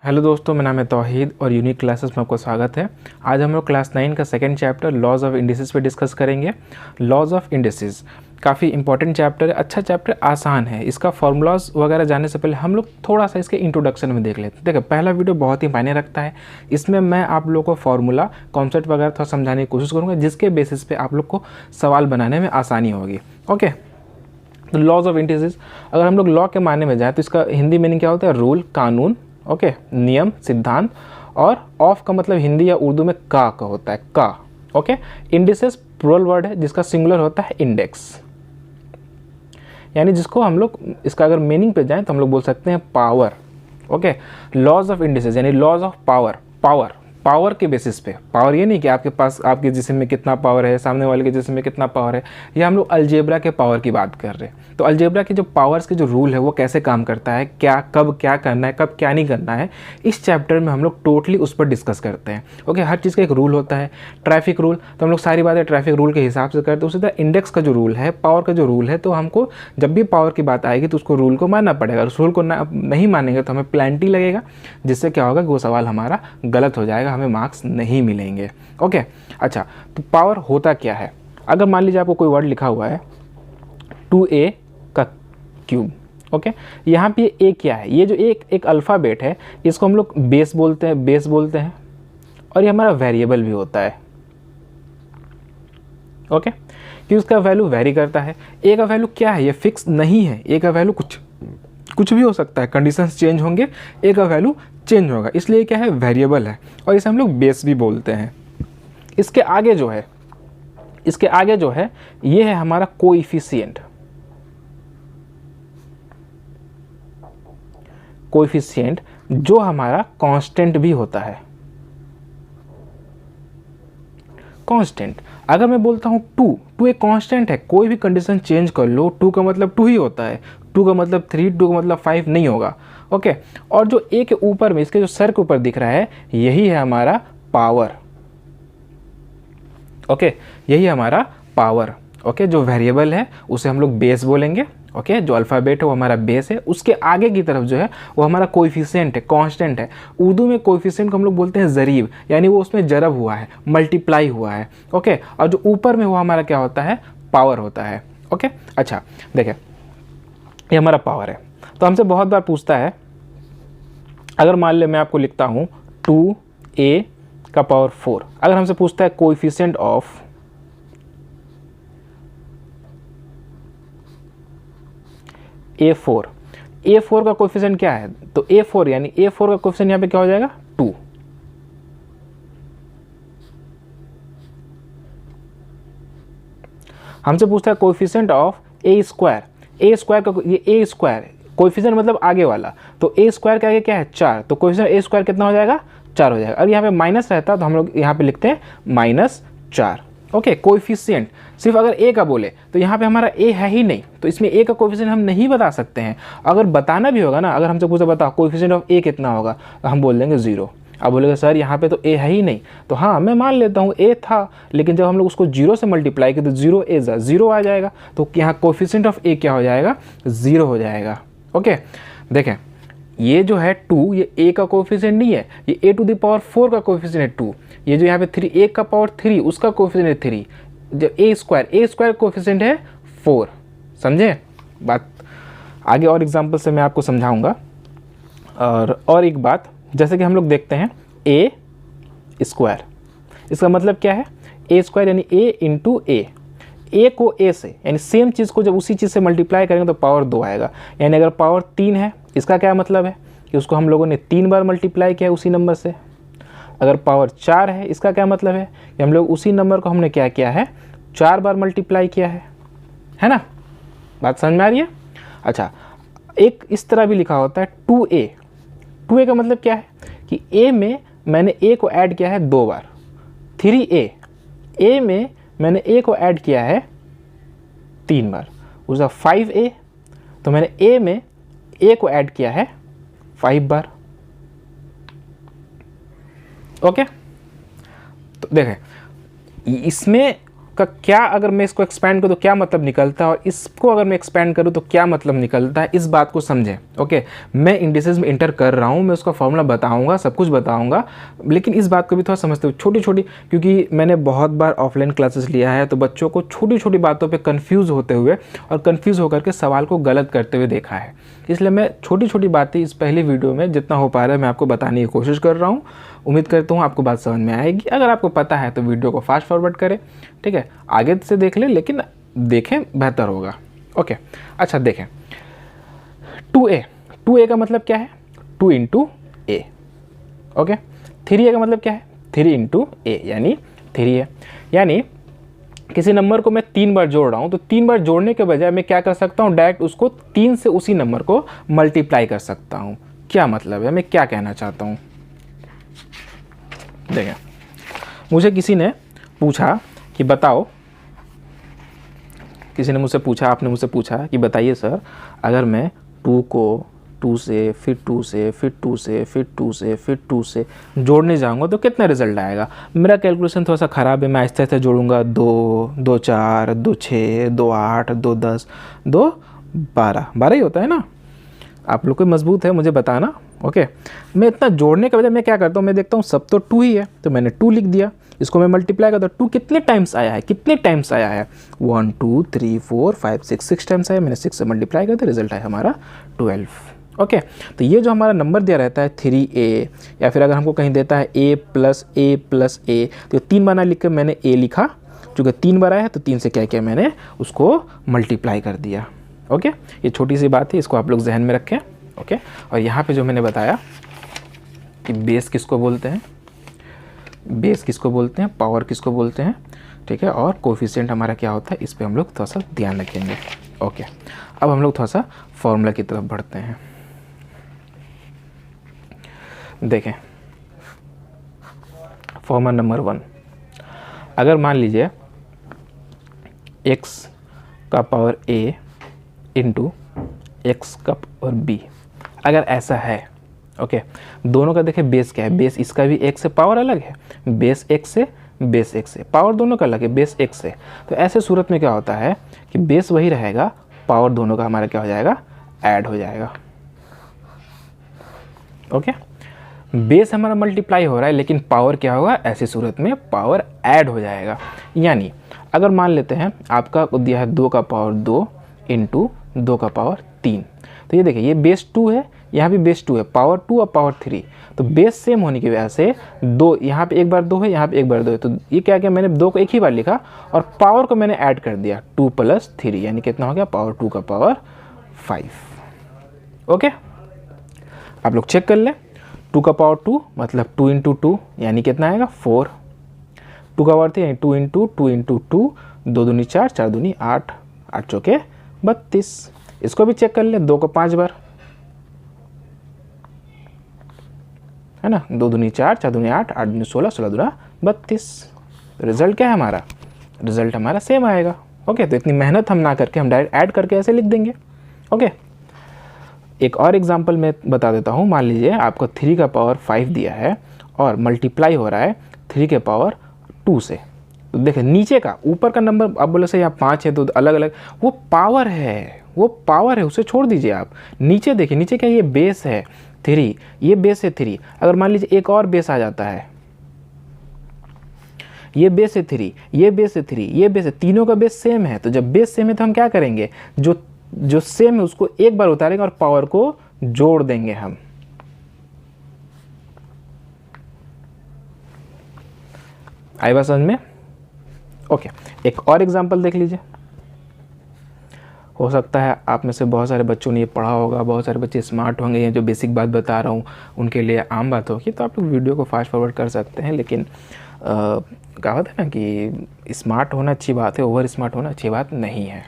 Hello दोस्तों, मेरा नाम है तौहीद और यूनिक क्लासेस में आपको स्वागत है। आज हम लोग क्लास 9 का second chapter laws of indices पे डिस्कस करेंगे। लॉज ऑफ इंडिसेस काफ़ी इंपॉर्टेंट चैप्टर है, अच्छा चैप्टर, आसान है। इसका फार्मूलाज वगैरह जानने से पहले हम लोग थोड़ा सा इसके इंट्रोडक्शन में देख लेते हैं। देखो, पहला वीडियो बहुत ही मायने रखता है। इसमें मैं आप लोगों को फार्मूला कॉन्सेप्ट वगैरह थोड़ा समझाने की कोशिश करूँगा, जिसके बेसिस पे आप लोग को सवाल बनाने में आसानी होगी। ओके, तो लॉज ऑफ इंडिसेस, अगर हम लोग लॉ के मायने में जाए तो इसका हिंदी मीनिंग क्या होता है? रूल, कानून, ओके, नियम, सिद्धांत। और ऑफ का मतलब हिंदी या उर्दू में का होता है, का। ओके, इंडिसेस प्लूरल वर्ड है जिसका सिंगुलर होता है इंडेक्स, यानी जिसको हम लोग इसका अगर मीनिंग पे जाएं तो हम लोग बोल सकते हैं power. Okay, laws of indices यानी लॉज ऑफ पावर। पावर के बेसिस पे, पावर ये नहीं कि आपके पास आपके जिस्म में कितना पावर है, सामने वाले के जिस्म में कितना पावर है। ये हम लोग अलजेब्रा के पावर की बात कर रहे हैं। तो अलजेब्रा के जो पावर्स के जो रूल है वो कैसे काम करता है, क्या कब क्या करना है, कब क्या नहीं करना है, इस चैप्टर में हम लोग टोटली उस पर डिस्कस करते हैं। ओके, हर चीज़ का एक रूल होता है। ट्रैफिक रूल तो हम लोग सारी बातें ट्रैफिक रूल के हिसाब से करते हैं। उसी तरह इंडेक्स का जो रूल है, पावर का जो रूल है, तो हमको जब भी पावर की बात आएगी तो उसको रूल को मानना पड़ेगा। उस रूल को नहीं मानेंगे तो हमें प्लेंटी लगेगा, जिससे क्या होगा कि वो सवाल हमारा गलत हो जाएगा, हमें मार्क्स नहीं मिलेंगे। ओके, अच्छा, तो पावर होता क्या है? अगर मान लीजिए आपको कोई वर्ड लिखा हुआ है 2a का क्यूब। ओके, यहाँ पे ए क्या है? ये जो एक अल्फ़ाबेट है, इसको हम लोग बेस बोलते हैं, और ये हमारा वेरिएबल भी होता है। ओके, कि उसका वैल्यू वेरी करता है। ए का वैल्यू क्या है? ये फिक्स नहीं है। ए का वैल्यू कुछ भी हो सकता है, कंडीशंस चेंज होंगे, ए का वैल्यू चेंज होगा, इसलिए क्या है? वेरिएबल है, और इसे हम लोग बेस भी बोलते हैं। इसके आगे जो है ये है हमारा कोएफिशिएंट। जो हमारा कांस्टेंट भी होता है। कांस्टेंट, अगर मैं बोलता हूँ टू एक कांस्टेंट है, कोई भी कंडीशन चेंज कर लो, 2 का मतलब 2 ही होता है। 2 का मतलब 3, 2 का मतलब 5 नहीं होगा। ओके, और जो ए के ऊपर में, इसके जो सर के ऊपर दिख रहा है, यही है हमारा पावर। ओके, यही हमारा पावर। ओके, जो वेरिएबल है उसे हम लोग बेस बोलेंगे। ओके, जो अल्फ़ाबेट है वो हमारा बेस है। उसके आगे की तरफ जो है वो हमारा कोएफिशिएंट है, कांस्टेंट है। उर्दू में कोएफिशिएंट को हम लोग बोलते हैं ज़रीब, यानी वो उसमें जरब हुआ है, मल्टीप्लाई हुआ है। ओके, और जो ऊपर में वो हमारा क्या होता है? पावर होता है। ओके, अच्छा, देखें, ये हमारा पावर है। तो हमसे बहुत बार पूछता है, अगर मान ले मैं आपको लिखता हूँ 2a का पावर 4, अगर हमसे पूछता है कोएफिशिएंट ऑफ A4 का कोएफिशिएंट क्या है? तो A4 यानी A4 का कोएफिशिएंट यहाँ पे क्या हो जाएगा? 2। हमसे पूछता है कोएफिशिएंट ऑफ A स्क्वायर का, ये A स्क्वायर कोएफिशिएंट मतलब आगे वाला, तो A स्क्वायर के आगे क्या है? 4, तो कोएफिशिएंट A स्क्वायर कितना हो जाएगा? 4 हो जाएगा। और यहाँ पे माइनस रहता तो हम लोग यहाँ पे लिखते हैं -4। ओके, कोएफिशिएंट सिर्फ अगर ए का बोले तो यहाँ पे हमारा ए है ही नहीं, तो इसमें ए का कोएफिशिएंट हम नहीं बता सकते हैं। अगर बताना भी होगा ना, अगर हमसे पूछा बताओ कोएफिशिएंट ऑफ ए कितना होगा, तो हम बोल देंगे 0। अब बोलेगा सर यहाँ पे तो ए है ही नहीं, तो हाँ मैं मान लेता हूँ ए था, लेकिन जब हम लोग उसको 0 से मल्टीप्लाई किए तो 0 आ जाएगा, तो यहाँ कोएफिशिएंट ऑफ ए क्या हो जाएगा? 0 हो जाएगा। ओके, देखें, ये जो है 2, ये a का कोएफिशिएंट नहीं है, ये a टू द पावर 4 का कोएफिशिएंट है 2। ये जो यहाँ पे 3, a का पावर 3, उसका कोएफिशिएंट है 3। जो a स्क्वायर कोएफिशिएंट है 4। समझे बात? आगे और एग्जांपल से मैं आपको समझाऊंगा। और एक बात, जैसे कि हम लोग देखते हैं a स्क्वायर, इसका मतलब क्या है? a स्क्वायर यानी a इंटू ए। ए को ए से, यानी सेम चीज़ को जब उसी चीज़ से मल्टीप्लाई करेंगे तो पावर 2 आएगा। यानी अगर पावर 3 है, इसका क्या मतलब है कि उसको हम लोगों ने 3 बार मल्टीप्लाई किया उसी नंबर से। अगर पावर 4 है, इसका क्या मतलब है कि हम लोग उसी नंबर को हमने क्या किया है? 4 बार मल्टीप्लाई किया है ना? बात समझ में आ रही है? अच्छा, एक इस तरह भी लिखा होता है 2a का मतलब क्या है कि a में मैंने a को ऐड किया है 2 बार। 3a में मैंने a को ऐड किया है 3 बार। उसका 5a, तो मैंने a में a को ऐड किया है 5 बार। ओके, तो देखें, इसमें का क्या, अगर मैं इसको एक्सपेंड करूँ तो क्या मतलब निकलता है और इसको अगर मैं एक्सपेंड करूँ तो क्या मतलब निकलता है, इस बात को समझें। ओके, मैं इंडिसेस में इंटर कर रहा हूँ, मैं उसका फॉर्मूला बताऊँगा, सब कुछ बताऊँगा, लेकिन इस बात को भी थोड़ा समझते हो, छोटी छोटी, क्योंकि मैंने बहुत बार ऑफलाइन क्लासेस लिया है तो बच्चों को छोटी छोटी बातों पर कन्फ्यूज़ होते हुए और कन्फ्यूज़ होकर के सवाल को गलत करते हुए देखा है। इसलिए मैं छोटी छोटी बातें इस पहली वीडियो में जितना हो पा रहा है मैं आपको बताने की कोशिश कर रहा हूँ। उम्मीद करता हूँ आपको बात समझ में आएगी। अगर आपको पता है तो वीडियो को फास्ट फॉरवर्ड करें, ठीक है, आगे से देख लें, लेकिन देखें बेहतर होगा। ओके, अच्छा देखें 2a, 2a का मतलब क्या है, 2 इंटू ए। ओके, 3a का मतलब क्या है, 3 इंटू ए, यानी 3a। यानी किसी नंबर को मैं 3 बार जोड़ रहा हूँ तो 3 बार जोड़ने के बजाय मैं क्या कर सकता हूँ, डायरेक्ट उसको 3 से उसी नंबर को मल्टीप्लाई कर सकता हूँ। क्या मतलब है, मैं क्या कहना चाहता हूँ, देखें, मुझे किसी ने पूछा कि बताओ, किसी ने मुझसे पूछा, आपने मुझसे पूछा कि बताइए सर, अगर मैं 2 को 2 से फिर 2 से फिर 2 से फिर 2 से फिर 2 से जोड़ने जाऊंगा तो कितना रिजल्ट आएगा। मेरा कैलकुलेशन थोड़ा सा ख़राब है, मैं आहिस्ते आहिस्ते जोड़ूंगा, 2 2 4 2 6 2 8 2 10 2 12, 12 ही होता है ना। आप लोग कोई मजबूत है मुझे बताना। ओके, मैं इतना जोड़ने के बजाय मैं क्या करता हूँ, मैं देखता हूँ सब तो 2 ही है तो मैंने 2 लिख दिया, इसको मैं मल्टीप्लाई करता हूँ, 2 कितने टाइम्स आया है, कितने टाइम्स आया है, 1 2 3 4 5 6 टाइम्स आया, मैंने 6 से मल्टीप्लाई कर दिया, रिजल्ट आया हमारा 12। ओके, तो ये जो हमारा नंबर दिया रहता है 3a, या फिर अगर हमको कहीं देता है a प्लस a तो 3 बार ना लिख कर मैंने a लिखा, चूँकि 3 बार आया है तो 3 से क्या किया मैंने उसको मल्टीप्लाई कर दिया। ओके, ये छोटी सी बात है, इसको आप लोग जहन में रखें। ओके, और यहाँ पे जो मैंने बताया कि बेस किसको बोलते हैं, बेस किसको बोलते हैं, पावर किसको बोलते हैं, ठीक है, और कोफिशिएंट हमारा क्या होता है, इस पे हम लोग थोड़ा सा ध्यान रखेंगे। ओके, अब हम लोग थोड़ा सा फॉर्मूला की तरफ बढ़ते हैं। देखें फॉर्मूला नंबर 1, अगर मान लीजिए x का पावर a इंटू x का पावर b, अगर ऐसा है, ओके, दोनों का देखें बेस क्या है, बेस इसका भी x से पावर अलग है, बेस x से बेस x से पावर दोनों का अलग है, बेस x से, तो ऐसे सूरत में क्या होता है कि बेस वही रहेगा, पावर दोनों का हमारा क्या हो जाएगा, ऐड हो जाएगा। ओके, बेस हमारा मल्टीप्लाई हो रहा है लेकिन पावर क्या होगा, ऐसी सूरत में पावर ऐड हो जाएगा। यानी अगर मान लेते हैं आपका दिया है 2 का पावर 2 इंटू 2 का पावर 3, तो ये देखिए ये बेस 2 है, यहाँ भी बेस 2 है, पावर 2 और पावर 3, तो बेस सेम होने की वजह से 2, यहाँ पे एक बार 2 है, यहाँ पे एक बार 2 है, तो ये क्या किया मैंने 2 को एक ही बार लिखा और पावर को मैंने ऐड कर दिया 2 + 3, यानी कितना हो गया, पावर 2 का पावर 5। ओके, आप लोग चेक कर लें, 2 का पावर 2 मतलब 2 इंटू 2 यानी कितना आएगा 4, 2 का पावर 3 यानी 2 इंटू 2 इंटू 2, 2 दूनी 4 4 दूनी 8, 8 चौके 32। इसको भी चेक कर ले, 2 को 5 बार है ना, 2 दूनी 4 4 दूनी 8 8 दूनी 16 16 दूना 32। रिजल्ट क्या है हमारा, रिजल्ट हमारा सेम आएगा। ओके, तो इतनी मेहनत हम ना करके हम डायरेक्ट ऐड करके ऐसे लिख देंगे। ओके, एक और एग्जांपल मैं बता देता हूँ। मान लीजिए आपको 3 का पावर 5 दिया है और मल्टीप्लाई हो रहा है 3 के पावर 2 से, तो देखिए नीचे का, ऊपर का नंबर आप बोले से यहाँ 5 है तो अलग अलग, वो पावर है, वो पावर है, उसे छोड़ दीजिए आप। नीचे देखिए, नीचे क्या, ये बेस है 3, ये बेस है 3, अगर मान लीजिए एक और बेस आ जाता है, ये बेस है 3, ये बेस है 3, ये बेस है, तीनों का बेस सेम है, तो जब बेस सेम है तो हम क्या करेंगे, जो सेम है उसको एक बार उतारेंगे और पावर को जोड़ देंगे हम। आई बात समझ में? ओके, एक और एग्जांपल देख लीजिए। हो सकता है आप में से बहुत सारे बच्चों ने ये पढ़ा होगा, बहुत सारे बच्चे स्मार्ट होंगे, ये जो बेसिक बात बता रहा हूँ उनके लिए आम बात होगी, तो आप लोग वीडियो को फास्ट फॉरवर्ड कर सकते हैं। लेकिन कहावत है ना कि स्मार्ट होना अच्छी बात है, ओवर स्मार्ट होना अच्छी बात नहीं है।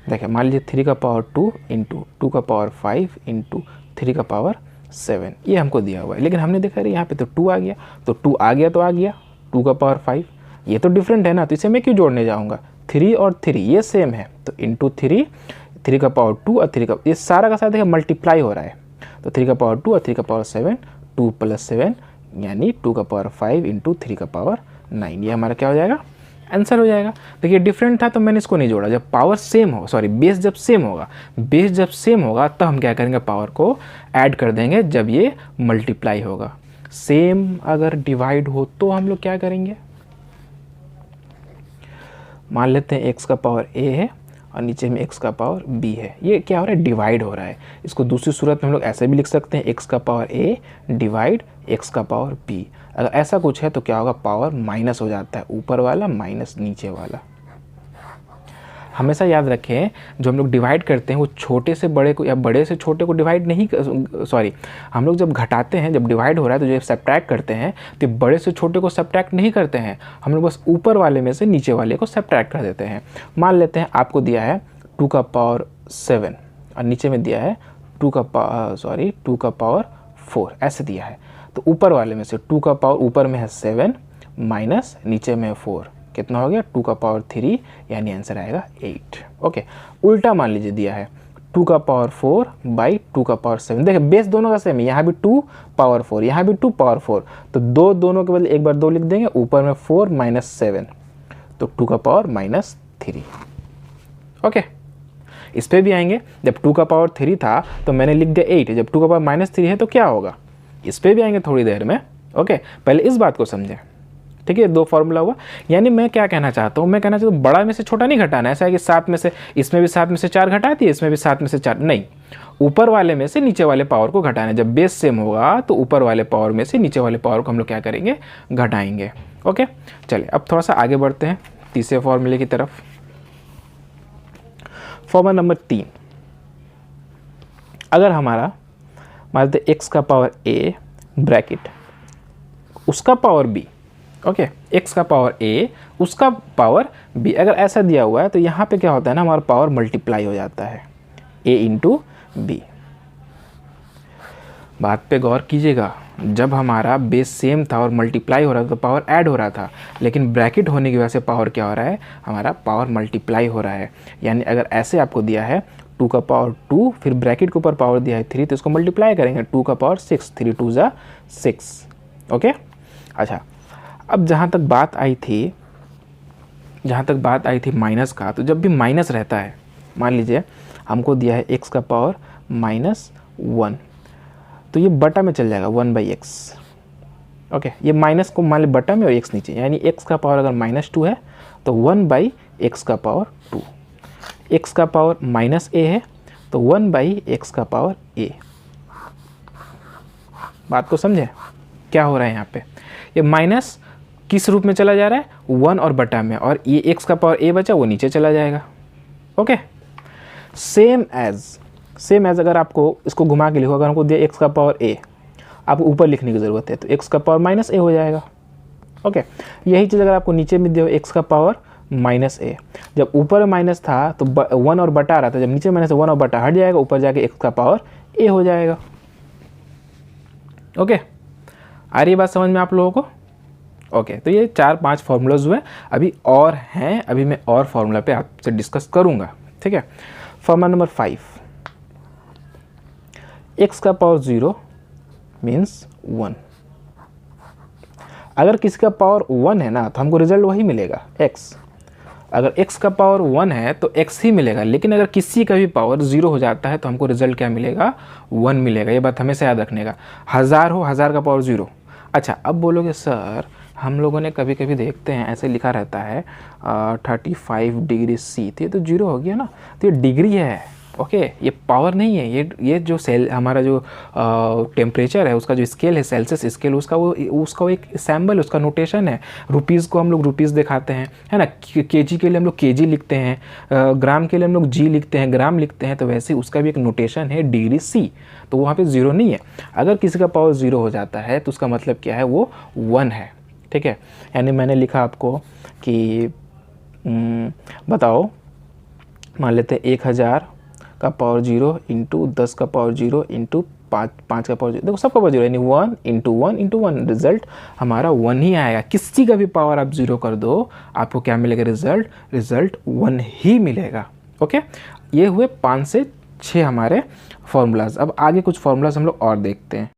देखिए मान लीजिए 3 का पावर 2 इंटू 2 का पावर 5 इंटू 3 का पावर 7, ये हमको दिया हुआ है, लेकिन हमने देखा यहाँ पे तो 2 आ गया, तो 2 आ गया तो आ गया, 2 का पावर 5, ये तो डिफरेंट है ना, तो इसे मैं क्यों जोड़ने जाऊँगा, 3 और 3 ये सेम है, तो इंटू 3 का पावर 2 और 3 का, ये सारा का सारा देखिए मल्टीप्लाई हो रहा है, तो 3 का पावर 2 और 3 का पावर 7, 2 + 7 यानी 2 का पावर 5 इंटू 3 का पावर 9, ये हमारा क्या हो जाएगा आंसर हो जाएगा। देखिए डिफरेंट था तो मैंने इसको नहीं जोड़ा, जब पावर सेम हो, सॉरी बेस जब सेम होगा, बेस जब सेम होगा तब हम क्या करेंगे, पावर को ऐड कर देंगे जब ये मल्टीप्लाई होगा। सेम अगर डिवाइड हो तो हम लोग क्या करेंगे, मान लेते हैं x का पावर a है और नीचे में x का पावर b है, ये क्या हो रहा है, डिवाइड हो रहा है। इसको दूसरी सूरत में हम लोग ऐसे भी लिख सकते हैं, x का पावर a डिवाइड x का पावर b। अगर ऐसा कुछ है तो क्या होगा, पावर माइनस हो जाता है, ऊपर वाला माइनस नीचे वाला। हमेशा याद रखें जो हम लोग डिवाइड करते हैं वो छोटे से बड़े को या बड़े से छोटे को डिवाइड नहीं, सॉरी हम लोग जब घटाते हैं, जब डिवाइड हो रहा है तो जब सब्ट्रैक्ट करते हैं तो बड़े से छोटे को सब्ट्रैक्ट नहीं करते हैं, हम लोग बस ऊपर वाले में से नीचे वाले को सब्ट्रैक्ट कर देते हैं। मान लेते हैं आपको दिया है 2 का पावर 7 और नीचे में दिया है 2 का पावर 4, ऐसे दिया है। तो ऊपर वाले में से 2 का पावर ऊपर में है 7 माइनस नीचे में है 4, कितना हो गया 2 का पावर 3, यानी आंसर आएगा 8। ओके, उल्टा मान लीजिए दिया है 2 का पावर 4 बाई 2 का पावर 7। देखिए बेस दोनों का सेम है, यहाँ भी 2 पावर 4, यहाँ भी 2 पावर 4, तो दोनों के बदले एक बार 2 लिख देंगे, ऊपर में 4 माइनस 7, तो 2 का पावर माइनस 3। ओके, इस पर भी आएंगे, जब 2 का पावर 3 था तो मैंने लिख दिया 8, जब 2 का पावर माइनस 3 है तो क्या होगा, इस पर भी आएंगे थोड़ी देर में। ओके, पहले इस बात को समझें, ठीक है, 2 फॉर्मूला हुआ। यानी मैं क्या कहना चाहता हूँ, मैं कहना चाहता हूँ बड़ा में से छोटा नहीं घटाना है, ऐसा है कि 7 में से, इसमें भी 7 में से 4 घटाती है, इसमें भी 7 में से 4 नहीं, ऊपर वाले में से नीचे वाले पावर को घटाना है। जब बेस सेम होगा तो ऊपर वाले पावर में से नीचे वाले पावर को हम लोग क्या करेंगे, घटाएंगे। ओके, चलिए अब थोड़ा सा आगे बढ़ते हैं तीसरे फॉर्मूले की तरफ। फॉर्मूला नंबर 3, अगर हमारा मान लेते x का पावर a ब्रैकेट उसका पावर b, ओके, x का पावर a उसका पावर b, अगर ऐसा दिया हुआ है तो यहाँ पे क्या होता है ना, हमारा पावर मल्टीप्लाई हो जाता है a इंटू बी। बात पे गौर कीजिएगा, जब हमारा बेस सेम था और मल्टीप्लाई हो रहा था तो पावर ऐड हो रहा था, लेकिन ब्रैकेट होने की वजह से पावर क्या हो रहा है, हमारा पावर मल्टीप्लाई हो रहा है। यानी अगर ऐसे आपको दिया है 2 का पावर 2, फिर ब्रैकेट के ऊपर पावर दिया है 3, तो इसको मल्टीप्लाई करेंगे 2 का पावर 6, 3 2 जा 6। ओके, अच्छा, अब जहाँ तक बात आई थी माइनस का, तो जब भी माइनस रहता है, मान लीजिए हमको दिया है x का पावर -1, तो ये बटा में चल जाएगा 1/x। ओके, ये माइनस को मान ली बटा में और x नीचे, यानी x का पावर अगर -2 है तो 1/x का पावर 2, x का पावर -a है तो 1/x का पावर a। बात को समझे क्या हो रहा है यहाँ पे, ये माइनस किस रूप में चला जा रहा है, 1 और बटा में, और ये x का पावर a बचा वो नीचे चला जाएगा। ओके, सेम एज अगर आपको इसको घुमा के लिखो, अगर हमको दिया x का पावर a, आपको ऊपर लिखने की ज़रूरत है तो x का पावर -a हो जाएगा। ओके, यही चीज़ अगर आपको नीचे में दिया x का पावर -a, जब ऊपर माइनस था तो 1 और बटा रहा था, जब नीचे माइनस 1 और बटा हट जाएगा, ऊपर जाके x का पावर a हो जाएगा। ओके, आ रही है बात समझ में आप लोगों को? ओके, तो ये 4-5 फार्मूलाज हुए, अभी और हैं, अभी मैं और फार्मूला पे आपसे डिस्कस करूंगा। ठीक है, फार्मूला नंबर 5, x का पावर 0 मीन्स 1। अगर किसी का पावर 1 है ना तो हमको रिजल्ट वही मिलेगा x। अगर x का पावर 1 है तो x ही मिलेगा, लेकिन अगर किसी का भी पावर 0 हो जाता है तो हमको रिजल्ट क्या मिलेगा, 1 मिलेगा। ये बात हमेशा याद रखने का, 1000 हो, 1000 का पावर 0। अच्छा, अब बोलोगे सर हम लोगों ने कभी कभी देखते हैं ऐसे लिखा रहता है 35 डिग्री C, तो ये तो 0 हो गया ना, तो ये डिग्री है। ओके, ये पावर नहीं है, ये जो सेल हमारा जो टेम्परेचर है उसका जो स्केल है, सेल्सियस स्केल, उसका वो एक सैम्बल, उसका नोटेशन है। रुपीज़ को हम लोग रुपीज़ दिखाते हैं, है ना, केजी के लिए हम लोग केजी लिखते हैं, ग्राम के लिए हम लोग जी लिखते हैं, ग्राम लिखते हैं, तो वैसे उसका भी एक नोटेशन है डिग्री C, तो वहाँ पे 0 नहीं है। अगर किसी का पावर 0 हो जाता है तो उसका मतलब क्या है, वो 1 है। ठीक है, यानी मैंने लिखा आपको कि बताओ, मान लेते हैं 1000 का पावर 0 इंटू 10 का पावर 0 इंटू 5 का पावर 0, देखो सबका पावर 0, यानी 1 इंटू 1 इंटू 1, रिजल्ट हमारा 1 ही आएगा। किसी का भी पावर आप 0 कर दो, आपको क्या मिलेगा, रिजल्ट 1 ही मिलेगा। ओके, ये हुए 5 से 6 हमारे फॉर्मूलाज। अब आगे कुछ फॉर्मूलाज हम लोग और देखते हैं।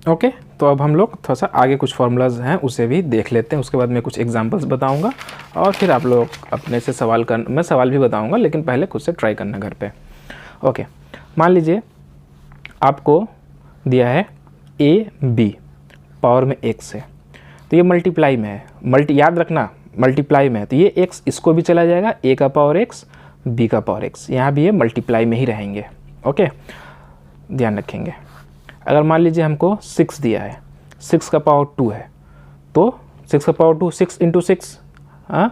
ओके, तो अब हम लोग थोड़ा सा आगे कुछ फार्मूलाज हैं उसे भी देख लेते हैं, उसके बाद मैं कुछ एग्जांपल्स बताऊंगा और फिर आप लोग अपने से सवाल कर, मैं सवाल भी बताऊंगा लेकिन पहले खुद से ट्राई करना घर पे। ओके, मान लीजिए आपको दिया है ए बी पावर में x है, तो ये मल्टीप्लाई में है, याद रखना मल्टीप्लाई में है, तो ये x इसको भी चला जाएगा, a का पावर x b का पावर x, यहाँ भी ये मल्टीप्लाई में ही रहेंगे। ओके, ध्यान रखेंगे। अगर मान लीजिए हमको 6 दिया है, 6 का पावर 2 है, तो 6 का पावर 2 6 इंटू 6, हाँ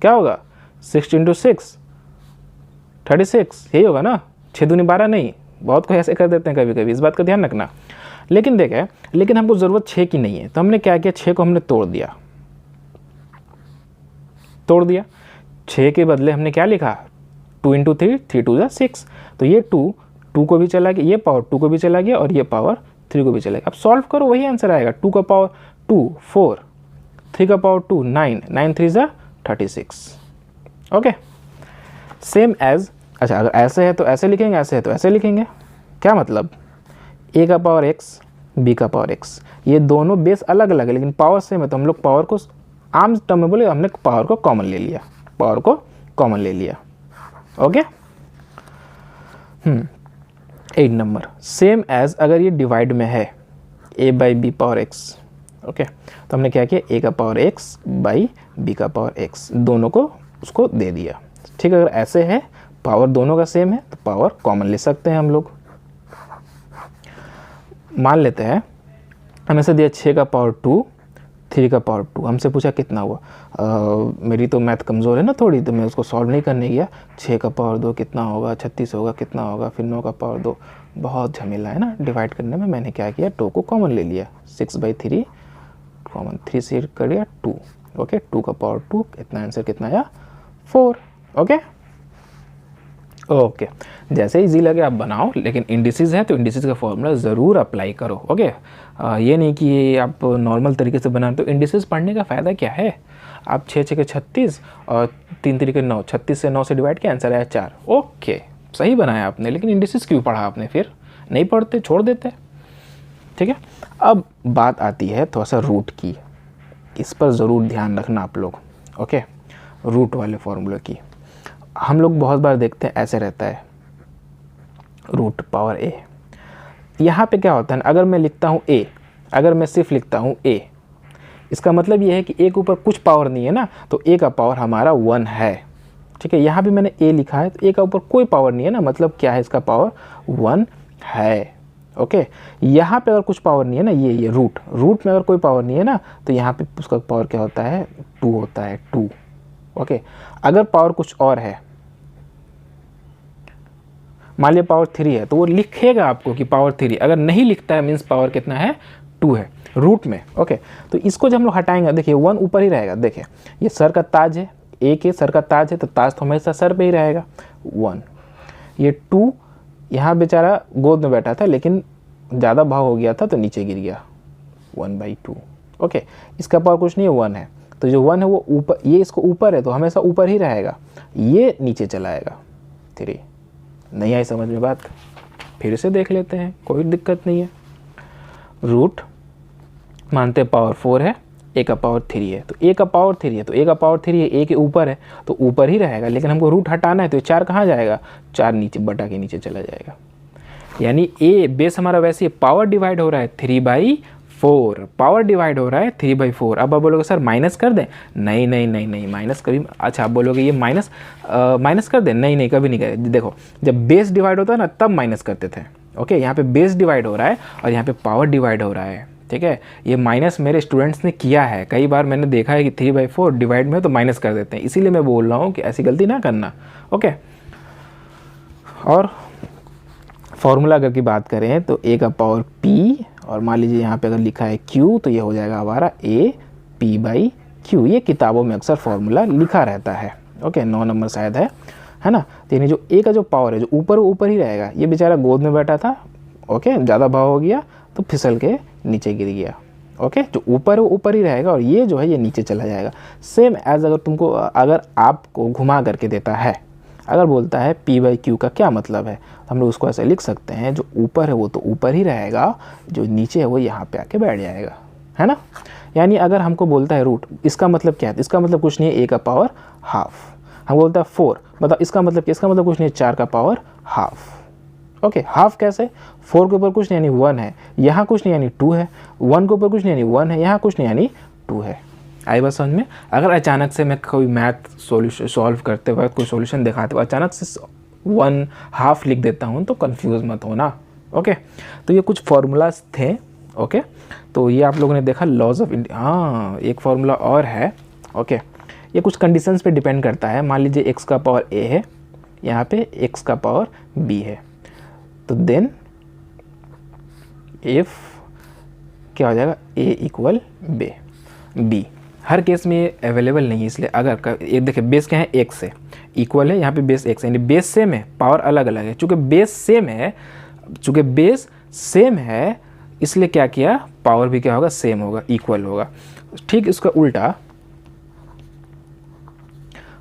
क्या होगा 6 इंटू 6 36, यही होगा ना, 6 दूनी 12 नहीं, बहुत कोई ऐसे कर देते हैं कभी कभी, इस बात का ध्यान रखना। लेकिन देखें, लेकिन हमको ज़रूरत 6 की नहीं है, तो हमने क्या किया, 6 को हमने तोड़ दिया, 6 के बदले हमने क्या लिखा 2 इंटू 3, 3 2 जा 6, तो ये 2 को भी चला गया, ये पावर 2 को भी चला गया और ये पावर 3 को भी चला गया। अब सॉल्व करो, वही आंसर आएगा, 2 का पावर 2 4, 3 का पावर 2 9, 9 3 जा 36। ओके, सेम एज, अच्छा अगर ऐसे है तो ऐसे लिखेंगे, ऐसे है तो ऐसे लिखेंगे, क्या मतलब, a का पावर x b का पावर x, ये दोनों बेस अलग अलग है लेकिन पावर सेम है, तो हम लोग पावर को आम टर्म में बोले, हमने पावर को कॉमन ले लिया, पावर को कॉमन ले लिया। ओके, 8 नंबर, सेम एज अगर ये डिवाइड में है a by b power x, okay, तो हमने क्या किया, a का पावर x बाई b का पावर x, दोनों को उसको दे दिया। ठीक है, अगर ऐसे है पावर दोनों का सेम है तो पावर कॉमन ले सकते हैं हम लोग। मान लेते हैं हमें से दिया 6 का पावर 2, 3 का पावर 2, हमसे पूछा कितना हुआ, मेरी तो मैथ कमज़ोर है ना थोड़ी, तो मैं उसको सॉल्व नहीं करने गया, 6 का पावर 2 कितना होगा, 36 होगा, कितना होगा, फिर 9 का पावर 2, बहुत झमेला है ना डिवाइड करने में। मैंने क्या किया, 2 को कॉमन ले लिया, 6/3 कॉमन, 3 से कर दिया 2। ओके, 2 का पावर 2, इतना आंसर कितना आया 4। ओके ओके, जैसे इजी लगे आप बनाओ, लेकिन इंडिसेस है तो इंडिसेस का फॉर्मूला ज़रूर अप्लाई करो। ओके, ये नहीं कि आप नॉर्मल तरीके से बनाए, तो इंडिसेस पढ़ने का फ़ायदा क्या है, आप 6 6 के 36 और 3 3 के 9, 36 से 9 से डिवाइड किया, आंसर आया 4। ओके, सही बनाया आपने, लेकिन इंडिसेस क्यों पढ़ा आपने, फिर नहीं पढ़ते, छोड़ देते। ठीक है, अब बात आती है थोड़ा सा रूट की, इस पर ज़रूर ध्यान रखना आप लोग। ओके, रूट वाले फॉर्मूले की हम लोग बहुत बार देखते हैं, ऐसे रहता है रूट पावर a। यहाँ पे क्या होता है, अगर मैं लिखता हूँ a, अगर मैं सिर्फ लिखता हूँ a, इसका मतलब ये है कि a के ऊपर कुछ पावर नहीं है ना, तो a का पावर हमारा 1 है। ठीक है, यहाँ भी मैंने a लिखा है, तो a का ऊपर कोई पावर नहीं है ना, मतलब क्या है, इसका पावर 1 है। ओके, यहाँ पे अगर कुछ पावर नहीं है ना, ये रूट में अगर कोई पावर नहीं है ना, तो यहाँ पे उसका पावर क्या होता है, 2 होता है, 2। ओके, अगर पावर कुछ और है, मान लिया पावर 3 है, तो वो लिखेगा आपको कि पावर 3, अगर नहीं लिखता है मीन्स पावर कितना है, 2 है रूट में। ओके, तो इसको जब हम लोग हटाएंगे, देखिए 1 ऊपर ही रहेगा, देखिए ये सर का ताज है, a के सर का ताज है, तो ताज तो हमेशा सर पे ही रहेगा 1। ये 2 यहाँ बेचारा गोद में बैठा था, लेकिन ज़्यादा भाव हो गया था तो नीचे गिर गया, 1/2। ओके, इसका पावर कुछ नहीं है, 1 है, तो जो 1 है वो ऊपर, ये इसको ऊपर है तो हमेशा ऊपर ही रहेगा, ये नीचे चला आएगा 3। नहीं आई समझ में बात, फिर से देख लेते हैं, कोई दिक्कत नहीं है। रूट मानते पावर 4 है, a का पावर 3 है, तो a का पावर 3 है, तो a का पावर 3 है, a के ऊपर है तो ऊपर ही रहेगा, लेकिन हमको रूट हटाना है तो 4 कहाँ जाएगा, 4 नीचे बटा के नीचे चला जाएगा। यानी a बेस हमारा वैसे पावर डिवाइड हो रहा है 3/4, पावर डिवाइड हो रहा है 3/4। अब आप बोलोगे सर माइनस कर दें, नहीं नहीं नहीं नहीं, माइनस कभी, अच्छा आप बोलोगे ये माइनस कर दें, नहीं नहीं कभी नहीं करें। देखो जब बेस डिवाइड होता है ना तब माइनस करते थे। ओके, यहाँ पे बेस डिवाइड हो रहा है और यहाँ पे पावर डिवाइड हो रहा है। ठीक है, ये माइनस मेरे स्टूडेंट्स ने किया है, कई बार मैंने देखा है कि 3/4 डिवाइड में तो माइनस कर देते हैं, इसीलिए मैं बोल रहा हूँ कि ऐसी गलती ना करना। ओके, और फॉर्मूला अगर की बात करें तो a का पावर p, और मान लीजिए यहाँ पे अगर लिखा है q, तो ये हो जाएगा हमारा a p/q। ये किताबों में अक्सर फॉर्मूला लिखा रहता है। ओके, 9 नंबर शायद है ना। तो यानी जो a का जो पावर है जो ऊपर ही रहेगा, ये बेचारा गोद में बैठा था, ओके, ज़्यादा भाव हो गया तो फिसल के नीचे गिर गया। ओके, जो ऊपर है वो ऊपर ही रहेगा और ये जो है ये नीचे चला जाएगा। सेम एज अगर आपको घुमा करके देता है, अगर बोलता है P/Q का क्या मतलब है, हम लोग उसको ऐसे लिख सकते हैं, जो ऊपर है वो तो ऊपर ही रहेगा, जो नीचे है वो यहाँ पे आके बैठ जाएगा, है ना। यानी अगर हमको बोलता है रूट, इसका मतलब क्या है, इसका मतलब कुछ नहीं है a का पावर हाफ। हम बोलता है 4, मतलब इसका मतलब क्या, इसका मतलब कुछ नहीं है 4 का पावर हाफ। ओके, हाफ कैसे, 4 के ऊपर कुछ नहीं यानी 1 है, यहाँ कुछ नहीं यानी 2 है, 1 के ऊपर कुछ नहीं यानी 1 है, यहाँ कुछ नहीं यानी 2 है। आई बात समझ में। अगर अचानक से मैं कोई मैथ सॉल्यूशन सॉल्व करते वक्त कोई सॉल्यूशन दिखाते हुए अचानक से 1 हाफ लिख देता हूँ तो कंफ्यूज मत होना। ओके, तो ये कुछ फार्मूलाज थे। ओके, तो ये आप लोगों ने देखा लॉज ऑफ हाँ, एक फार्मूला और है। ओके, ये कुछ कंडीशंस पे डिपेंड करता है। मान लीजिए x का पावर a है, यहाँ पे x का पावर b है, तो देन इफ क्या हो जाएगा, a equal b। Her case में ये अवेलेबल नहीं है, इसलिए अगर ये देखिए बेस क्या है, x है, इक्वल है, यहाँ पे बेस x है, यानी बेस सेम है, पावर अलग अलग है। चूँकि बेस सेम है इसलिए क्या किया, पावर भी क्या होगा, सेम होगा, इक्वल होगा। ठीक इसका उल्टा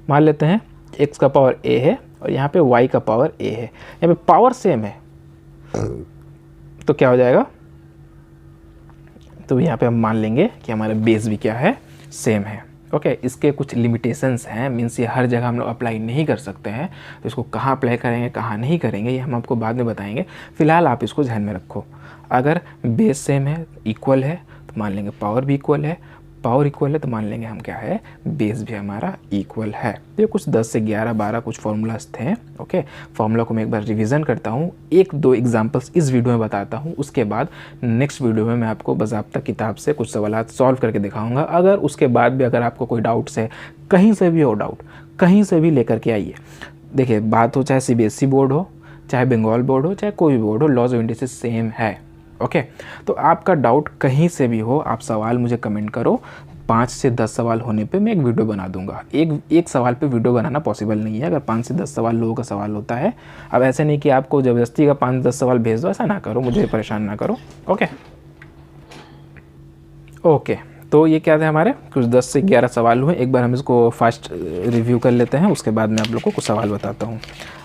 मान लेते हैं x का पावर a है और यहाँ पे y का पावर a है, यहाँ पे पावर सेम है, तो क्या हो जाएगा, तो यहाँ पे हम मान लेंगे कि हमारा बेस भी क्या है, सेम है। ओके, इसके कुछ लिमिटेशंस हैं, मीन्स ये हर जगह हम लोग अप्लाई नहीं कर सकते हैं, तो इसको कहाँ अप्लाई करेंगे कहाँ नहीं करेंगे ये हम आपको बाद में बताएंगे। फिलहाल आप इसको ध्यान में रखो। अगर बेस सेम है, इक्वल है, तो मान लेंगे पावर भी इक्वल है, पावर इक्वल है तो मान लेंगे हम क्या है, बेस भी हमारा इक्वल है। तो ये कुछ 10 से 11-12 कुछ फार्मूलाज थे। ओके, फार्मूला को मैं एक बार रिवीजन करता हूँ, 1-2 एग्जांपल्स इस वीडियो में बताता हूँ, उसके बाद नेक्स्ट वीडियो में मैं आपको बाज़ाब्ता किताब से कुछ सवालात सॉल्व करके दिखाऊंगा। अगर उसके बाद भी अगर आपको कोई डाउट्स है, कहीं से भी हो डाउट, कहीं से भी लेकर के आइए। देखिए, बात हो चाहे CBSE बोर्ड हो, चाहे बंगाल बोर्ड हो, चाहे कोई भी बोर्ड हो, लॉज ऑफ इंडिसेस सेम है। ओके, तो आपका डाउट कहीं से भी हो, आप सवाल मुझे कमेंट करो। 5 से 10 सवाल होने पे मैं एक वीडियो बना दूंगा। एक सवाल पे वीडियो बनाना पॉसिबल नहीं है, अगर 5 से 10 सवाल लोगों का सवाल होता है। अब ऐसे नहीं कि आपको ज़बरदस्ती का 5-10 सवाल भेज दो, ऐसा ना करो, मुझे परेशान ना करो। ओके, तो ये क्या थे हमारे कुछ 10 से 11 सवाल हुए। एक बार हम इसको फास्ट रिव्यू कर लेते हैं, उसके बाद मैं आप लोग को कुछ सवाल बताता हूँ।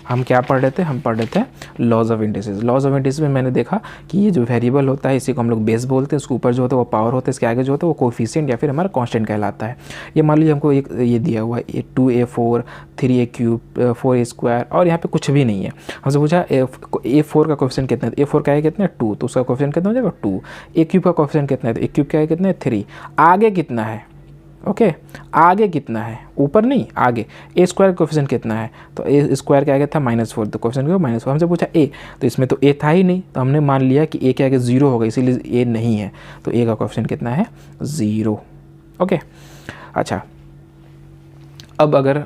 हम क्या पढ़ रहे थे, हम पढ़ रहे थे laws of indices. Laws of indices में मैंने देखा कि ये जो वेरिएबल होता है इसी को हम लोग बेस बोलते हैं, उसके ऊपर जो होता है वो पावर होता है, इसके आगे जो होता है वो कोफिशिएंट या फिर हमारा कांस्टेंट कहलाता है। ये मान लीजिए हमको एक ये दिया हुआ है 2a4 3a³ 4a² और यहाँ पे कुछ भी नहीं है। हमसे पूछा a4 का कोफिशिएंट कितना है, a4 का है कितना है 2, तो उसका कोफिशिएंट कितना हो जाएगा 2। a³ का कोफिशिएंट कितना है, तो a³ का है कितना है 3। आगे कितना है, ओके, आगे कितना है, ऊपर नहीं आगे, a² का कोफिशिएंट कितना है, तो a² के आगे था -4, तो कोफिशिएंट क्या -4। हमसे पूछा a, तो इसमें तो a था ही नहीं, तो हमने मान लिया कि a के आगे 0 होगा, इसीलिए a नहीं है, तो a का कोफिशिएंट कितना है 0। ओके, अच्छा, अब अगर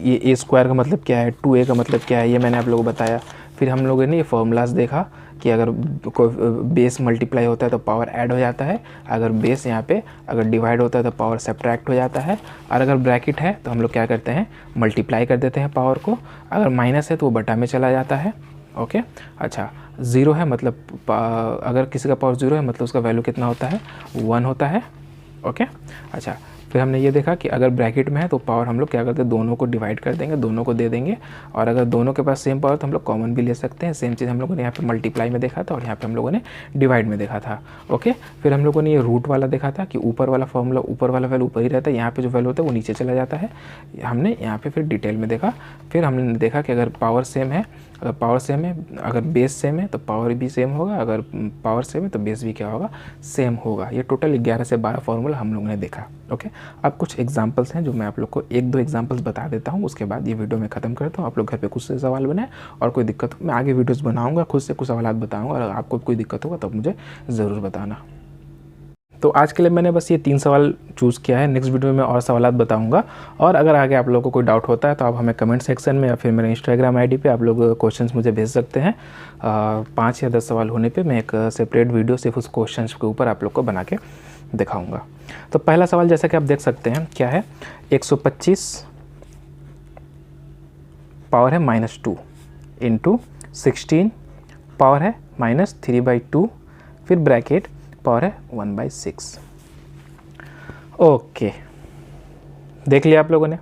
ये a² का मतलब क्या है, 2a का मतलब क्या है, ये मैंने आप लोगों को बताया। फिर हम लोगों ने ये फॉर्मूलाज देखा कि अगर बेस मल्टीप्लाई होता है तो पावर ऐड हो जाता है, अगर बेस यहाँ पे अगर डिवाइड होता है तो पावर सब्ट्रैक्ट हो जाता है, और अगर ब्रैकेट है तो हम लोग क्या करते हैं, मल्टीप्लाई कर देते हैं पावर को, अगर माइनस है तो वो बटा में चला जाता है। ओके, अच्छा, 0 है मतलब अगर किसी का पावर 0 है मतलब उसका वैल्यू कितना होता है, 1 होता है। ओके, अच्छा, फिर हमने ये देखा कि अगर ब्रैकेट में है तो पावर हम लोग क्या करते हैं, दोनों को डिवाइड कर देंगे, दोनों को दे देंगे, और अगर दोनों के पास सेम पावर तो हम लोग कॉमन भी ले सकते हैं। सेम चीज़ हम लोगों ने यहाँ पे मल्टीप्लाई में देखा था और यहाँ पे हम लोगों ने डिवाइड में देखा था। ओके, फिर हम लोगों ने ये रूट वाला देखा था कि ऊपर वाला फॉर्मूला, ऊपर वाला वैल्यू ऊपर ही रहता है, यहाँ पे जो वैल्यू होता है वो नीचे चला जाता है। हमने यहाँ पे फिर डिटेल में देखा। फिर हमने देखा कि अगर पावर सेम है, अगर पावर सेम है, अगर बेस सेम है तो पावर भी सेम होगा, अगर पावर सेम है तो बेस भी क्या होगा, सेम होगा। ये टोटल 11 से 12 फार्मूला हम लोगों ने देखा। ओके, अब कुछ एग्जांपल्स हैं जो मैं आप लोग को 1-2 एग्जांपल्स बता देता हूँ, उसके बाद ये वीडियो मैं ख़त्म करता हूँ। आप लोग घर पे कुछ से सवाल बनाएं, और कोई दिक्कत हो मैं आगे वीडियोज़ बनाऊँगा, खुद से कुछ सवाल बताऊँगा, और आपको कोई दिक्कत होगा तब मुझे ज़रूर बताना। तो आज के लिए मैंने बस ये 3 सवाल चूज़ किया है, नेक्स्ट वीडियो में और सवालात बताऊंगा। और अगर आगे आप लोगों को कोई डाउट होता है तो आप हमें कमेंट सेक्शन में या फिर मेरे इंस्टाग्राम आईडी पे आप लोग क्वेश्चंस मुझे भेज सकते हैं। 5 या 10 सवाल होने पे मैं एक सेपरेट वीडियो सिर्फ उस क्वेश्चंस के ऊपर आप लोग को बना के दिखाऊँगा। तो पहला सवाल जैसा कि आप देख सकते हैं क्या है, 125 पावर है -2 इंटू 16 पावर है -3/2, फिर ब्रैकेट पावर है 1/6। ओके, देख लिया आप लोगों ने।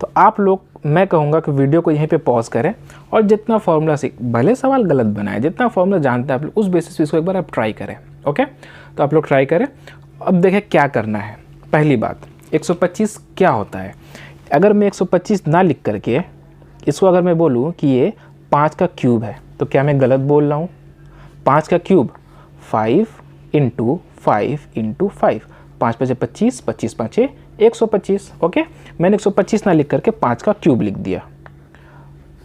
तो आप लोग मैं कहूँगा कि वीडियो को यहीं पे पॉज करें और जितना फॉर्मूला सीख, भले सवाल गलत बनाए, जितना फॉर्मूला जानते हैं आप लोग उस बेसिस पे इसको एक बार आप ट्राई करें। ओके, तो आप लोग ट्राई करें। अब देखें क्या करना है। पहली बात, 125 क्या होता है। अगर मैं 125 ना लिख करके इसको अगर मैं बोलूँ कि ये 5 का क्यूब है, तो क्या मैं गलत बोल रहा हूँ? 5 का क्यूब 5 इंटू 5 इंटू 5, 5 5 25, 25 5 125। ओके, मैंने 125 ना लिख करके 5 का क्यूब लिख दिया।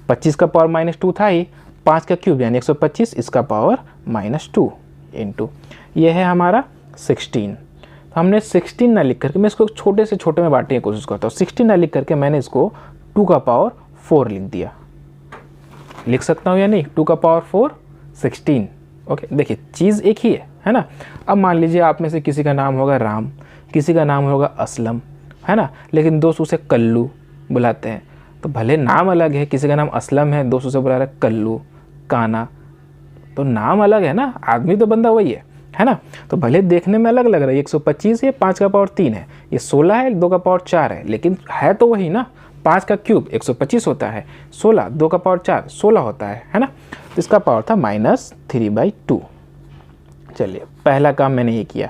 25 का पावर -2 था ही, 5 का क्यूब यानी 125, इसका पावर -2 इंटू ये है हमारा 16। तो हमने 16 ना लिख करके, मैं इसको छोटे से छोटे में बांटने की कोशिश करता हूँ। 16 ना लिख करके मैंने इसको 2 का पावर 4 लिख दिया। लिख सकता हूँ या नहीं? 2 का पावर 4 16। ओके, देखिए चीज़ एक ही है ना। अब मान लीजिए आप में से किसी का नाम होगा राम, किसी का नाम होगा असलम, है ना, लेकिन दोस्त उसे कल्लू बुलाते हैं। तो भले नाम अलग है, किसी का नाम असलम है, दोस्त उसे बुला रहा है कल्लू, काना, तो नाम अलग है ना, आदमी तो बंदा वही है ना। तो भले देखने में अलग लग रहा है, 125 है, 5 का पावर 3 है, ये 16 है, 2 का पावर 4 है, लेकिन है तो वही ना। 5 का क्यूब 125 होता है, 16, 2 का पावर 4 16 होता है ना। तो इसका पावर था -3/2। चलिए, पहला काम मैंने ये किया।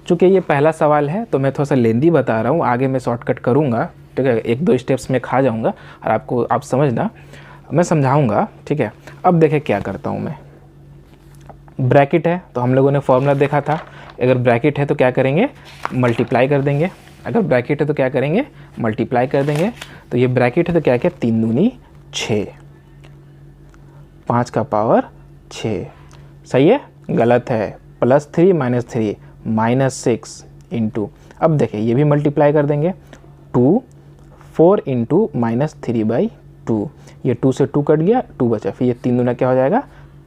चूँकि ये पहला सवाल है तो मैं थोड़ा सा लेंदी बता रहा हूँ, आगे मैं शॉर्टकट करूँगा, ठीक है, 1-2 स्टेप्स में खा जाऊँगा और आप समझना, मैं समझाऊँगा, ठीक है। अब देखें क्या करता हूँ मैं। ब्रैकेट है तो हम लोगों ने फॉर्मूला देखा था, अगर ब्रैकेट है तो क्या करेंगे? मल्टीप्लाई कर देंगे। अगर ब्रैकेट है तो क्या करेंगे? मल्टीप्लाई कर देंगे। तो ये ब्रैकेट है तो क्या 3 दूनी 6, 5 का पावर 6, सही है? गलत है, +3 -3 -6 इंटू, अब देखिए ये भी मल्टीप्लाई कर देंगे। 2 4 इंटू -3/2, ये 2 से 2 कट गया, 2 बचा, फिर ये 3 दूना क्या हो जाएगा?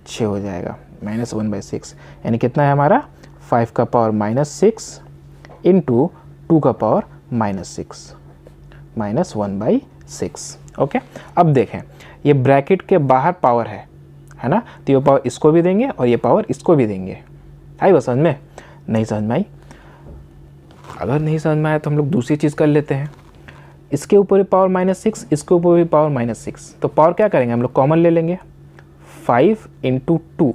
6 हो जाएगा, -1/6, यानी कितना है हमारा? 5 का पावर -6 इंटू 2 का पावर -6, -1/6। ओके, अब देखें ये ब्रैकेट के बाहर पावर है ना, तो ये पावर इसको भी देंगे और ये पावर इसको भी देंगे। आई बस समझ में? नहीं समझ में आई? अगर नहीं समझ में आया तो हम लोग दूसरी चीज़ कर लेते हैं। इसके ऊपर भी पावर -6, इसके ऊपर भी पावर -6, तो पावर क्या करेंगे हम लोग? कॉमन ले लेंगे। 5 इंटू 2,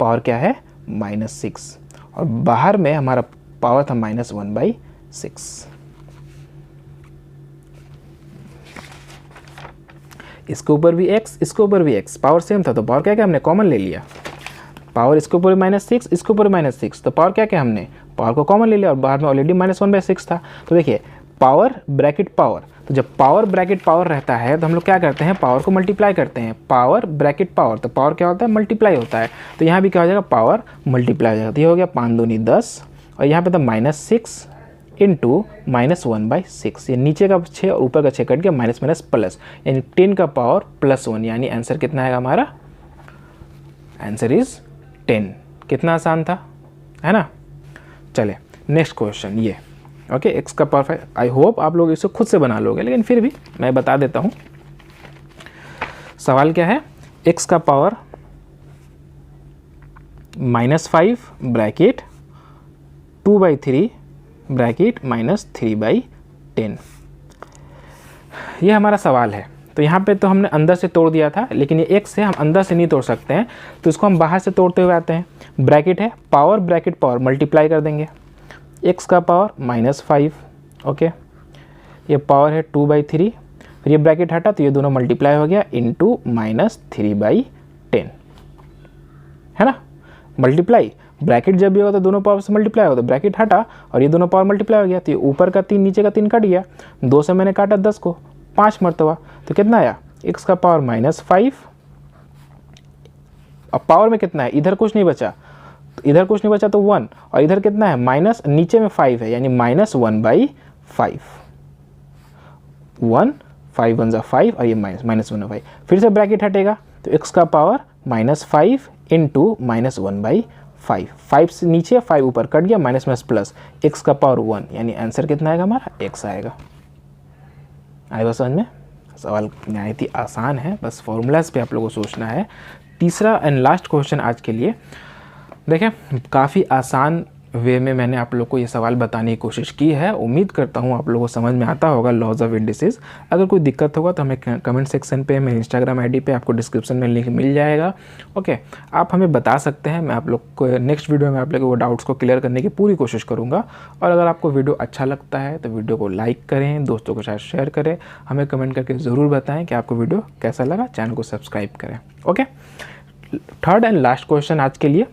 पावर क्या है? -6, और बाहर में हमारा पावर था -1/6। इसके ऊपर भी x, इसके ऊपर भी x, पावर सेम था तो पावर क्या हमने कॉमन ले लिया। पावर इसके ऊपर -6, इसके ऊपर -6, तो पावर क्या हमने पावर को कॉमन ले लिया, और बाहर में ऑलरेडी -1/6 था। तो देखिए पावर ब्रैकेट पावर, तो जब पावर ब्रैकेट पावर रहता है तो हम लोग क्या करते हैं? पावर को मल्टीप्लाई करते हैं। पावर ब्रैकेट पावर, तो पावर क्या होता है? मल्टीप्लाई होता है। तो यहाँ भी क्या हो जाएगा? पावर मल्टीप्लाई हो जाएगा। तो ये हो गया 5 दूनी 10, और यहाँ पे था -6 इंटू -1/6, ये नीचे का 6 और ऊपर का 6 कट गया, माइनस माइनस प्लस, यानी 10 का पावर +1, यानी आंसर कितना है हमारा? Answer is 10। कितना आसान था, है ना। चले नेक्स्ट क्वेश्चन, ये ओके, x का पावर 5। आई होप आप लोग इसे खुद से बना लोगे, लेकिन फिर भी मैं बता देता हूँ। सवाल क्या है? x का पावर -5 ब्रैकेट 2/3 ब्रैकेट -3/10, ये हमारा सवाल है। तो यहाँ पे तो हमने अंदर से तोड़ दिया था, लेकिन ये x से हम अंदर से नहीं तोड़ सकते हैं, तो इसको हम बाहर से तोड़ते हुए आते हैं। ब्रैकेट है, पावर ब्रैकेट पावर मल्टीप्लाई कर देंगे। x का पावर -5, ओके, ये पावर है 2/3, फिर ये ब्रैकेट हटा तो ये दोनों मल्टीप्लाई हो गया इंटू -3/10, है ना। मल्टीप्लाई, ब्रैकेट जब भी होगा तो दोनों पावर से मल्टीप्लाई होगा, तो ब्रैकेट हटा और ये दोनों पावर मल्टीप्लाई हो गया, तो ये ऊपर का 3 नीचे का 3 कट गया, 2 से मैंने काटा 10 को 5 मरतबा, तो कितना आया? x का पावर -5, अब पावर में कितना है? इधर कुछ नहीं बचा, तो इधर कुछ नहीं बचा तो 1, और इधर कितना है? माइनस, नीचे में 5 है, यानी -1/5, 1 5 1 5, और ये -1/5, फिर से ब्रैकेट हटेगा तो x का पावर -5 इंटू -1/5, 5 से नीचे 5 ऊपर कट गया, माइनस माइनस प्लस, x का पावर 1, यानी आंसर कितना आएगा हमारा? x आएगा। आएगा समझ में? सवाल नहायत ही आसान है, बस फॉर्मूलाज पे आप लोगों को सोचना है। तीसरा एंड लास्ट क्वेश्चन आज के लिए, देखें काफ़ी आसान वे में मैंने आप लोग को ये सवाल बताने की कोशिश की है। उम्मीद करता हूँ आप लोगों को समझ में आता होगा लॉज ऑफ इंडिसेस। अगर कोई दिक्कत होगा तो हमें कमेंट सेक्शन पे, मेरे इंस्टाग्राम आईडी पे आपको डिस्क्रिप्शन में लिंक मिल जाएगा। ओके, आप हमें बता सकते हैं, मैं आप लोग को नेक्स्ट वीडियो में आप लोग को डाउट्स को क्लियर करने की पूरी कोशिश करूँगा। और अगर आपको वीडियो अच्छा लगता है तो वीडियो को लाइक करें, दोस्तों के साथ शेयर करें, हमें कमेंट करके ज़रूर बताएँ कि आपको वीडियो कैसा लगा। चैनल को सब्सक्राइब करें। Okay, third and last question आज के लिए।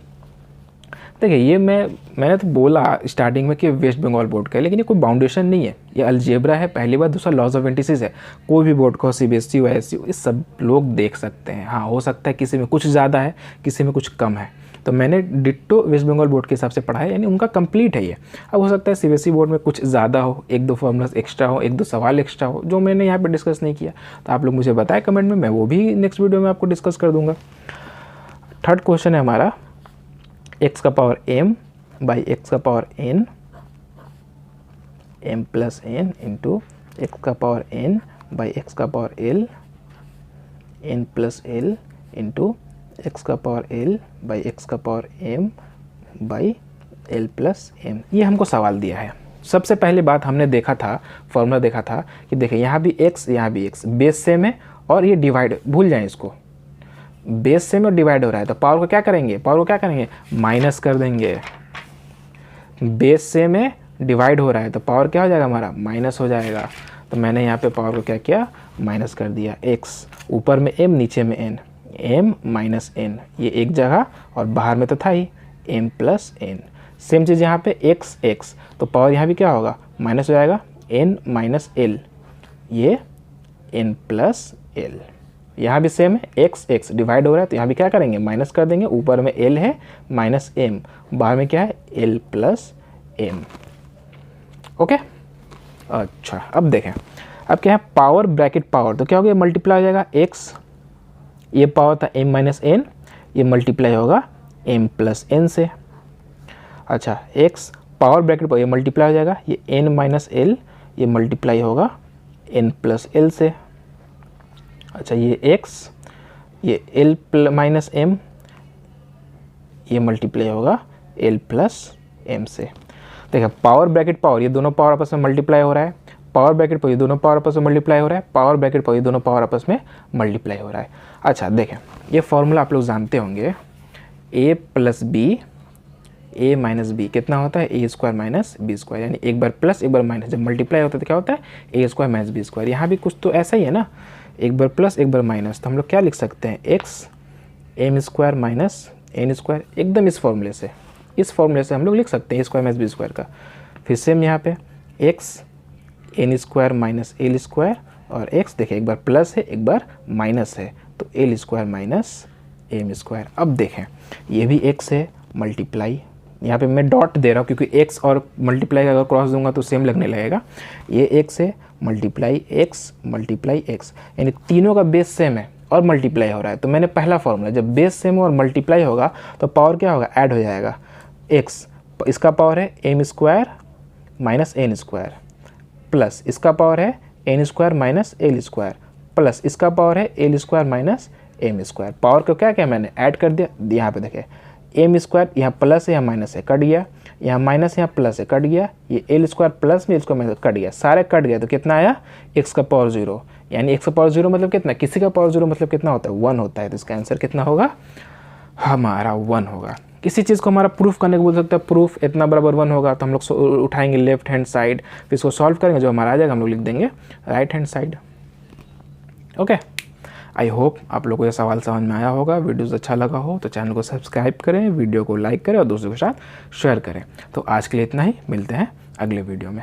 देखिए, ये मैंने तो बोला स्टार्टिंग में कि वेस्ट बंगाल बोर्ड का है, लेकिन ये कोई बाउंडेशन नहीं है, ये अलजेब्रा है पहली बार। दूसरा लॉज ऑफ इंडिसेस है। कोई भी बोर्ड का हो, सीबीएसई हो, एससी हो, ये सब लोग देख सकते हैं। हाँ, हो सकता है किसी में कुछ ज़्यादा है, किसी में कुछ कम है। तो मैंने डिट्टो वेस्ट बंगाल बोर्ड के हिसाब से पढ़ा है, यानी उनका कंप्लीट है ये। अब हो सकता है सीबीएसई बोर्ड में कुछ ज़्यादा हो, 1-2 फॉर्मूलाज एक्स्ट्रा हो, 1-2 सवाल एक्स्ट्रा हो, जो मैंने यहाँ पर डिस्कस नहीं किया। तो आप लोग मुझे बताएं कमेंट में, मैं वो भी नेक्स्ट वीडियो में आपको डिस्कस कर दूँगा। थर्ड क्वेश्चन है हमारा, एक्स का पावर m बाई एक्स का power n, m plus n into x का पावर n बाई एक्स का power l, n plus l into x का पावर l बाई एक्स का power m by l plus m। ये हमको सवाल दिया है। सबसे पहले बात हमने देखा था, फॉर्मूला देखा था कि देखिए यहाँ भी x, यहाँ भी x, बेस सेम है और ये डिवाइड, भूल जाएं इसको, बेस सेम और डिवाइड हो रहा है तो पावर को क्या करेंगे, पावर को क्या करेंगे, माइनस कर देंगे। बेस सेम है, डिवाइड हो रहा है तो पावर क्या हो जाएगा हमारा, माइनस हो जाएगा। तो मैंने यहाँ पे पावर को क्या किया, माइनस कर दिया। x ऊपर में m, नीचे में n, m माइनस n, ये एक जगह और बाहर में तो था ही m प्लस n। सेम चीज़ यहाँ पे x x, तो पावर यहाँ भी क्या होगा, माइनस हो जाएगा, n माइनस l, ये n प्लस l। यहाँ भी सेम है, x x डिवाइड हो रहा है तो यहाँ भी क्या करेंगे, माइनस कर देंगे। ऊपर में l है माइनस m, बाहर में क्या है, l प्लस m। ओके, अच्छा अब देखें, अब क्या है, पावर ब्रैकेट पावर, तो क्या हो गया, मल्टीप्लाई हो जाएगा x, ये पावर था m माइनस n, ये मल्टीप्लाई होगा m प्लस n से। अच्छा, x पावर ब्रैकेट पावर, ये मल्टीप्लाई हो जाएगा, ये n माइनस l, ये मल्टीप्लाई होगा n प्लस l से। अच्छा, ये x, ये l माइनस m, ये मल्टीप्लाई होगा l प्लस m से। देखिए, पावर ब्रैकेट पावर, ये दोनों पावर आपस में मल्टीप्लाई हो रहा है, पावर ब्रैकेट पावर, ये दोनों पावर आपस में मल्टीप्लाई हो रहा है, पावर ब्रैकेट पावर, ये दोनों पावर आपस में मल्टीप्लाई हो रहा है। अच्छा देखें, ये फॉर्मूला आप लोग जानते होंगे, a plus b, a minus b कितना होता है, a square minus b square, यानी एक बार प्लस एक बार माइनस, जब मल्टीप्लाई होता है तो क्या होता है, a square minus b square. यहाँ भी कुछ तो ऐसा ही है ना, एक बार प्लस एक बार माइनस, तो हम लोग क्या लिख सकते हैं, x m square minus N square, एकदम इस फॉर्मूले से हम लोग लिख सकते हैं a square minus b square का। फिर सेम यहाँ पे x n square minus L square, और एक्स देखिए एक बार प्लस है एक बार माइनस है, तो l square minus M square. अब देखें, ये भी एक्स है, मल्टीप्लाई, यहाँ पे मैं डॉट दे रहा हूँ क्योंकि एक्स और मल्टीप्लाई अगर क्रॉस दूंगा तो सेम लगने लगेगा। ये एक्स है, मल्टीप्लाई एक्स, यानी तीनों का बेस सेम है और मल्टीप्लाई हो रहा है। तो मैंने पहला फॉर्मूला, जब बेस सेम और मल्टीप्लाई होगा तो पावर क्या होगा, ऐड हो जाएगा। एक्स, इसका पावर है M square minus N square, plus इसका पावर है N square minus L square, plus इसका पावर है L square minus M square. Power को क्या किया मैंने, ऐड कर दिया। यहाँ पे देखिए, एम स्क्वायर यहाँ प्लस है यहाँ माइनस है, कट गया, यहाँ माइनस यहाँ प्लस है, कट गया, ये एल स्क्वायर प्लस में इसको माइनस, कट गया, सारे कट गया। तो कितना आया, एक्स का पावर 0, यानी एक्स का पावर 0 मतलब कितना, किसी का पावर 0 मतलब कितना होता है, 1 होता है। तो इसका आंसर कितना होगा, हमारा 1 होगा। किसी चीज़ को हमारा प्रूफ करने को बोल सकते हैं, प्रूफ इतना बराबर 1 होगा, तो हम लोग उठाएंगे लेफ्ट हैंड साइड, फिर इसको सॉल्व करेंगे, जो हमारा आ जाएगा हम लोग लिख देंगे right hand side. Okay, I hope आप लोगों को ये सवाल समझ में आया होगा। वीडियोज़ अच्छा लगा हो तो चैनल को सब्सक्राइब करें, वीडियो को लाइक करें और दोस्तों के साथ शेयर करें। तो आज के लिए इतना ही, मिलते हैं अगले वीडियो में।